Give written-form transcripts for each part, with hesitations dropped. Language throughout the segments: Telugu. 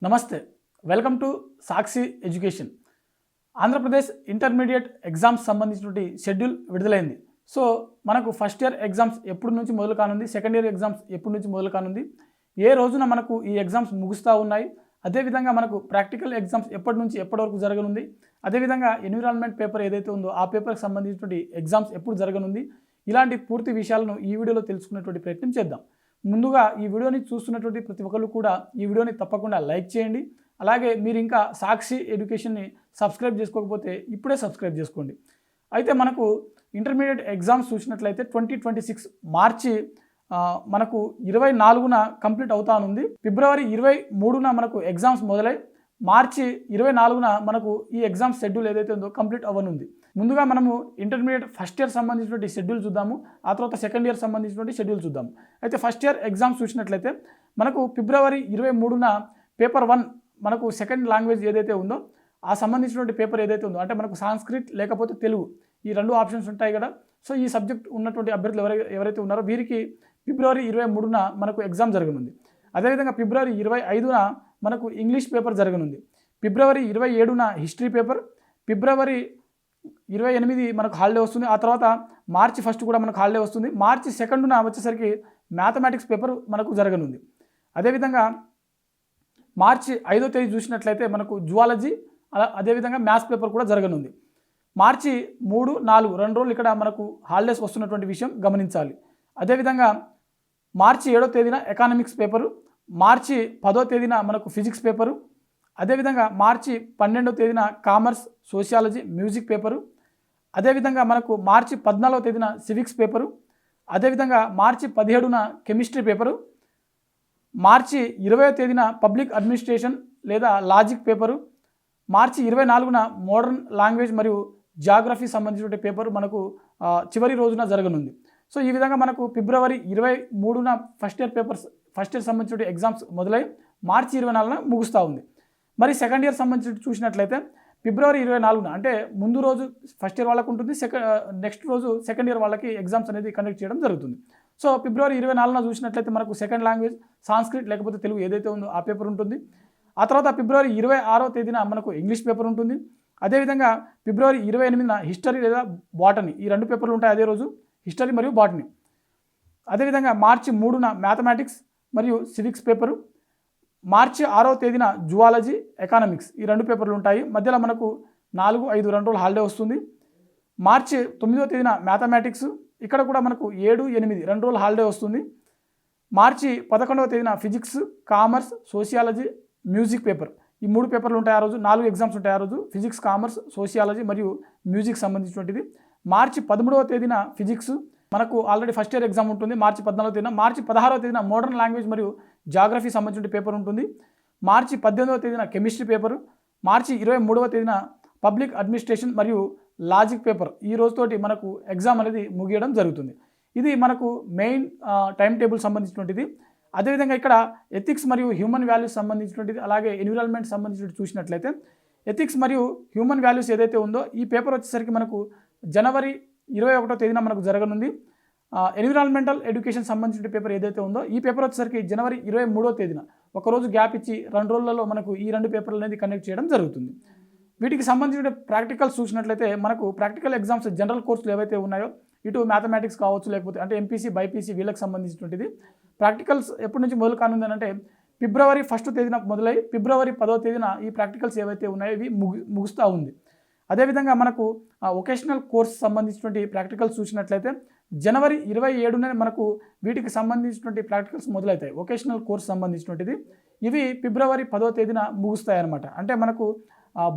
నమస్తే, welcome to Sakshi education. Andhra Pradesh intermediate exams సంబంధించినటువంటి షెడ్యూల్ విడుదలైంది. సో మనకు ఫస్ట్ ఇయర్ ఎగ్జామ్స్ ఎప్పటి నుంచి మొదలు కానుంది, సెకండ్ ఇయర్ ఎగ్జామ్స్ ఎప్పటి నుంచి మొదలు కానుంది, ఏ రోజున మనకు ఈ ఎగ్జామ్స్ ముగుస్తూ ఉన్నాయి, అదేవిధంగా మనకు ప్రాక్టికల్ ఎగ్జామ్స్ ఎప్పటి నుంచి ఎప్పటి వరకు జరగనుంది, అదేవిధంగా ఎన్విరాన్మెంట్ పేపర్ ఏదైతే ఉందో ఆ పేపర్కి సంబంధించినటువంటి ఎగ్జామ్స్ ఎప్పుడు జరగనుంది, ఇలాంటి పూర్తి విషయాలను ఈ వీడియోలో తెలుసుకునేటువంటి ప్రయత్నం చేద్దాం. ముందుగా ఈ వీడియోని చూస్తున్నటువంటి ప్రతి ఒక్కరు కూడా ఈ వీడియోని తప్పకుండా లైక్ చేయండి. అలాగే మీరు ఇంకా సాక్షి ఎడ్యుకేషన్ని సబ్స్క్రైబ్ చేసుకోకపోతే ఇప్పుడే సబ్స్క్రైబ్ చేసుకోండి. అయితే మనకు ఇంటర్మీడియట్ ఎగ్జామ్స్ చూసినట్లయితే 2026 మార్చి మనకు 24న కంప్లీట్ అవుతానుంది. ఫిబ్రవరి 23న మనకు ఎగ్జామ్స్ మొదలై మార్చి 24న మనకు ఈ ఎగ్జామ్స్ షెడ్యూల్ ఏదైతే ఉందో కంప్లీట్ అవ్వనుంది. ముందుగా మనము ఇంటర్మీడియట్ ఫస్ట్ ఇయర్ సంబంధించినటువంటి షెడ్యూల్ చూద్దాము, ఆ తర్వాత సెకండ్ ఇయర్ సంబంధించినటువంటి షెడ్యూల్ చూద్దాము. అయితే ఫస్ట్ ఇయర్ ఎగ్జామ్స్ చూసినట్లయితే మనకు ఫిబ్రవరి 23న పేపర్ 1 మనకు సెకండ్ లాంగ్వేజ్ ఏదైతే ఉందో ఆ సంబంధించినటువంటి పేపర్ ఏదైతే ఉందో, అంటే మనకు సాంస్క్రిట్ లేకపోతే తెలుగు, ఈ రెండు ఆప్షన్స్ ఉంటాయి కదా. సో ఈ సబ్జెక్ట్ ఉన్నటువంటి అభ్యర్థులు ఎవరైతే ఉన్నారో వీరికి ఫిబ్రవరి 23న మనకు ఎగ్జామ్ జరగనుంది. అదేవిధంగా ఫిబ్రవరి 25న మనకు ఇంగ్లీష్ పేపర్ జరగనుంది. ఫిబ్రవరి 27న హిస్టరీ పేపర్, ఫిబ్రవరి 28 మనకు హాలిడే వస్తుంది. ఆ తర్వాత మార్చి 1 కూడా మనకు హాలిడే వస్తుంది. మార్చి 2న వచ్చేసరికి మ్యాథమెటిక్స్ పేపర్ మనకు జరగనుంది. అదేవిధంగా మార్చి 5వ తేదీ చూసినట్లయితే మనకు జువాలజీ, అదేవిధంగా మ్యాథ్స్ పేపర్ కూడా జరగనుంది. మార్చి 3, 4 2 రోజులు ఇక్కడ మనకు హాలిడేస్ వస్తున్నటువంటి విషయం గమనించాలి. అదేవిధంగా మార్చి 7వ తేదీన ఎకనామిక్స్ పేపరు, మార్చి 10వ తేదీన మనకు ఫిజిక్స్ పేపరు, అదేవిధంగా మార్చి 12వ తేదీన కామర్స్, సోషియాలజీ, మ్యూజిక్ పేపరు, అదేవిధంగా మనకు మార్చి 14వ తేదీన సివిక్స్ పేపరు, అదేవిధంగా మార్చి 17న కెమిస్ట్రీ పేపరు, మార్చి 20వ తేదీన పబ్లిక్ అడ్మినిస్ట్రేషన్ లేదా లాజిక్ పేపరు, మార్చి 24న మోడర్న్ లాంగ్వేజ్ మరియు జాగ్రఫీ సంబంధించిన పేపర్ మనకు చివరి రోజున జరగనుంది. సో ఈ విధంగా మనకు ఫిబ్రవరి 23న ఫస్ట్ ఇయర్ సంబంధించిన ఎగ్జామ్స్ మొదలై మార్చి 24న ముగుస్తూ ఉంది. మరి సెకండ్ ఇయర్ సంబంధించి చూసినట్లయితే ఫిబ్రవరి 24న అంటే ముందు రోజు ఫస్ట్ ఇయర్ వాళ్ళకు ఉంటుంది, నెక్స్ట్ రోజు సెకండ్ ఇయర్ వాళ్ళకి ఎగ్జామ్స్ అనేది కండక్ట్ చేయడం జరుగుతుంది. సో ఫిబ్రవరి 24న చూసినట్లయితే మనకు సెకండ్ లాంగ్వేజ్ సాంస్క్రిట్ లేకపోతే తెలుగు ఏదైతే ఉందో ఆ పేపర్ ఉంటుంది. ఆ తర్వాత ఫిబ్రవరి 26వ తేదీన మనకు ఇంగ్లీష్ పేపర్ ఉంటుంది. అదేవిధంగా ఫిబ్రవరి 28న హిస్టరీ లేదా బాటనీ, ఈ రెండు పేపర్లు ఉంటాయి అదే రోజు, హిస్టరీ మరియు బాటనీ. అదేవిధంగా మార్చి 3న మ్యాథమెటిక్స్ మరియు సివిక్స్ పేపరు, మార్చి 6వ తేదీన జువాలజీ, ఎకనామిక్స్, ఈ రెండు పేపర్లు ఉంటాయి. మధ్యలో మనకు 4, 5 2 రోజులు హాలిడే వస్తుంది. మార్చి 9వ తేదీన మ్యాథమెటిక్స్, ఇక్కడ కూడా మనకు 7, 8 2 రోజులు హాలిడే వస్తుంది. మార్చి 11వ తేదీన physics, commerce, sociology, music paper, ఈ 3 పేపర్లు ఉంటాయి ఆ రోజు. 4 ఎగ్జామ్స్ ఉంటాయి ఆ రోజు, ఫిజిక్స్, కామర్స్, సోషియాలజీ మరియు మ్యూజిక్ సంబంధించినటువంటిది. మార్చి 13వ తేదీన ఫిజిక్స్, మనకు ఆల్రెడీ ఫస్ట్ ఇయర్ ఎగ్జామ్ ఉంటుంది మార్చి 14వ తేదీన. మార్చి 16వ తేదీన మోడర్న్ లాంగ్వేజ్ మరియు జాగ్రఫీ సంబంధించిన పేపర్ ఉంటుంది. మార్చి 18వ తేదీన కెమిస్ట్రీ పేపరు, మార్చి 23వ తేదీన పబ్లిక్ అడ్మినిస్ట్రేషన్ మరియు లాజిక్ పేపర్. ఈ రోజుతోటి మనకు ఎగ్జామ్ అనేది ముగియడం జరుగుతుంది. ఇది మనకు మెయిన్ టైం టేబుల్ సంబంధించినటువంటిది. అదేవిధంగా ఇక్కడ ఎథిక్స్ మరియు హ్యూమన్ వాల్యూస్ సంబంధించినటువంటిది, అలాగే ఎన్విరాన్మెంట్ సంబంధించినట్టు చూసినట్లయితే ఎథిక్స్ మరియు హ్యూమన్ వాల్యూస్ ఏదైతే ఉందో ఈ పేపర్ వచ్చేసరికి మనకు జనవరి 21వ తేదీన మనకు జరగనుంది. ఎన్విరాన్మెంటల్ ఎడ్యుకేషన్ సంబంధించిన పేపర్ ఏదైతే ఉందో ఈ పేపర్ వచ్చేసరికి జనవరి 23వ తేదీన, ఒకరోజు గ్యాప్ ఇచ్చి 2 రోజులలో మనకు ఈ 2 పేపర్లు అనేది కండక్ట్ చేయడం జరుగుతుంది. వీటికి సంబంధించిన ప్రాక్టికల్స్ చూసినట్లయితే మనకు ప్రాక్టికల్ ఎగ్జామ్స్ జనరల్ కోర్సులు ఏవైతే ఉన్నాయో, ఇటు మ్యాథమెటిక్స్ కావచ్చు లేకపోతే అంటే ఎంపీసీ, బైపీసీ వీళ్ళకి సంబంధించినటువంటిది ప్రాక్టికల్స్ ఎప్పటి నుంచి మొదలు కానుంది అంటే ఫిబ్రవరి 1వ తేదీన మొదలై ఫిబ్రవరి 10వ తేదీన ఈ ప్రాక్టికల్స్ ఏవైతే ఉన్నాయో ఇవి ముగుస్తూ ఉంది. అదేవిధంగా మనకు వొకేషనల్ కోర్స్ సంబంధించినటువంటి ప్రాక్టికల్స్ చూసినట్లయితే జనవరి 27న మనకు వీటికి సంబంధించినటువంటి ప్రాక్టికల్స్ మొదలవుతాయి. వొకేషనల్ కోర్స్ సంబంధించినటువంటిది ఇవి ఫిబ్రవరి 10వ తేదీన ముగుస్తాయి అన్నమాట. అంటే మనకు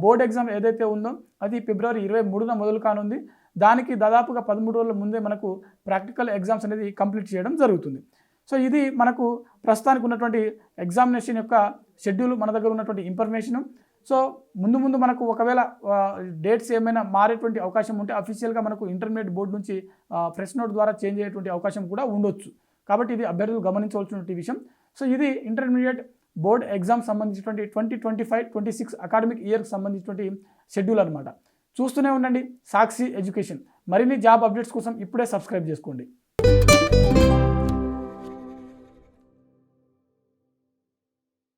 బోర్డ్ ఎగ్జామ్ ఏదైతే ఉందో అది ఫిబ్రవరి 23న మొదలు కానుంది. దానికి దాదాపుగా 13 రోజుల ముందే మనకు ప్రాక్టికల్ ఎగ్జామ్స్ అనేది కంప్లీట్ చేయడం జరుగుతుంది. సో ఇది మనకు ప్రస్తుతానికి ఉన్నటువంటి ఎగ్జామినేషన్ యొక్క షెడ్యూల్, మన దగ్గర ఉన్నటువంటి ఇన్ఫర్మేషను. సో ముందు మనకు ఒకవేళ డేట్స్ ఏమైనా మారేటువంటి అవకాశం ఉంటే అఫీషియల్గా మనకు ఇంటర్మీడియట్ బోర్డు నుంచి ప్రెస్ నోట్ ద్వారా చేంజ్ అయ్యేటువంటి అవకాశం కూడా ఉండొచ్చు. కాబట్టి ఇది అభ్యర్థులు గమనించవలసినటువంటి విషయం. సో ఇది ఇంటర్మీడియట్ బోర్డ్ ఎగ్జామ్ సంబంధించినటువంటి 2025-26 అకాడమిక్ ఇయర్కి సంబంధించినటువంటి షెడ్యూల్ అనమాట. చూస్తూనే ఉండండి సాక్షి ఎడ్యుకేషన్. మరిన్ని జాబ్ అప్డేట్స్ కోసం ఇప్పుడే సబ్స్క్రైబ్ చేసుకోండి.